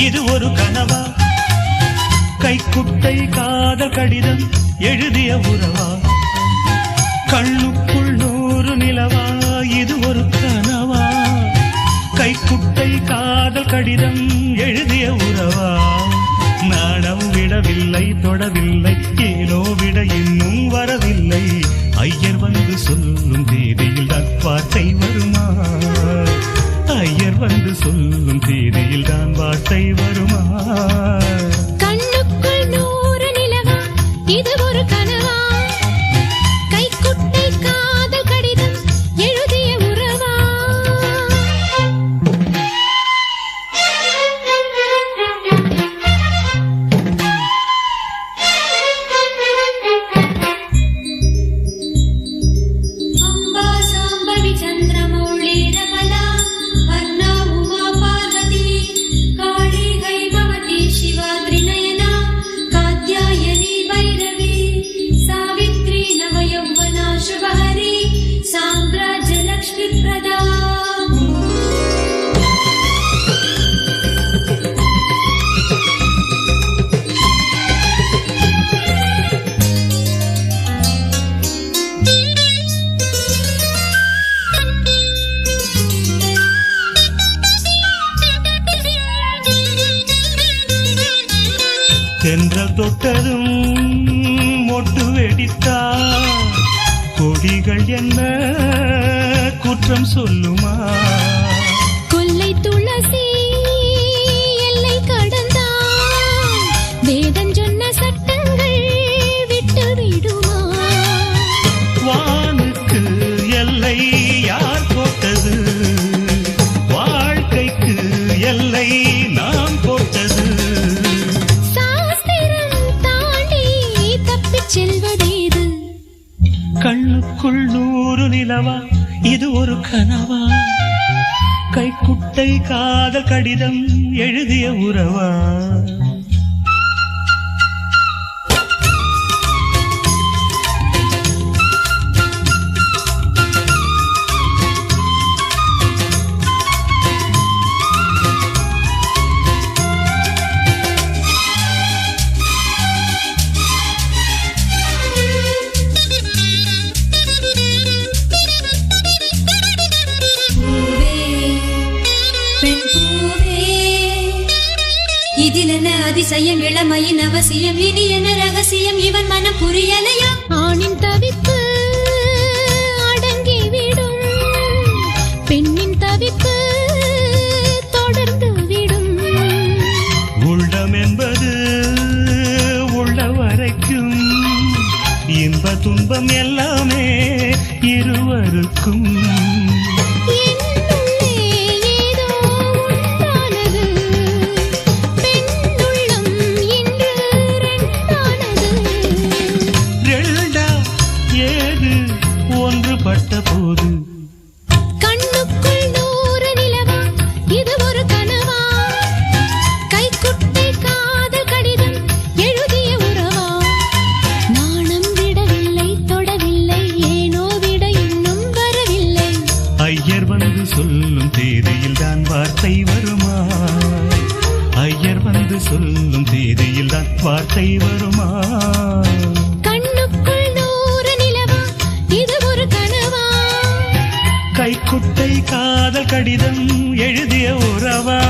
இது ஒரு கனவா? கைக்குட்டை காதல் கடிதம் எழுதிய உறவா? கண்ணுக்குள் 100 நிலவா? இது ஒரு கனவா? கைக்குட்டை காதல் கடிதம் எழுதிய உறவா? நாடம் விடவில்லை, தொடவில்லை, ஏனோ விட இன்னும் வரவில்லை. ஐயர் வந்து சொல்லும் தேதியில் தான் வார்த்தை வருமா? ஐயர் வந்து சொல்லும் தேதியில் தான் வார்த்தை வருமா? கண்ணுக்குள் 100 நிலவா? இது ஒரு கனவா? கைக்குட்டை காதல் கடிதம் எழுதிய உறவா? அம்பா சாம்பவி சந்திரமௌளி ரமலா வர்ணா உமா பார்வதி காளி கைபவதி சிவா த்ரிநயனா காத்யாயனி பைரவி சாவித்ரி நவயௌவனா சுபஹரி சாம்ராஜ்ய லக்ஷ்மி பிரதா. தென்றல் தொட்டதும் மொட்டு வெடித்தா கொடிகள் என்ன குற்றம் சொல்லுமா? கொல்லை துளசி எல்லை கடந்தான் வேதம் சொன்ன சட்டங்கள் விட்டு விடுமா? வானுக்கு எல்லை யார் போட்டது? வாழ்க்கைக்கு எல்லை நாம் போட்டது. செல்வதேது? கண்ணுக்குள் 100 நிலவா? இது ஒரு கனவா? கைக்குட்டை காதல் கடிதம் எழுதிய உறவா? இதிலென்ன அதிசயம், இளமையின் அவசியம், இனி என்ன ரகசியம் இவன் மனம் புரியலையா? ஆணின் தவிப்பு அடங்கிவிடும், பெண்ணின் தவிப்பு தொடர்ந்து விடும். உள்ளம் என்பது உள்ள வரைக்கும், இன்ப துன்பம் எல்லாமே இருவருக்கும். ஒன்றுபட்ட போது கண்ணுக்குள் 100 நிலவா? இது ஒரு கனவா? கைக்குட்டை காதல் கடிதம் எழுதிய உறவா? நாணம் விடவில்லை, தொடவில்லை, ஏனோ விட இன்னும் வரவில்லை. ஐயர் வந்து சொல்லும் தேதியில் தான் வார்த்தை வருமா? ஐயர் வந்து சொல்லும் தேதியில் தான் வார்த்தை வருமா? கைக்குட்டை காதல் கடிதம் எழுதிய உறவா?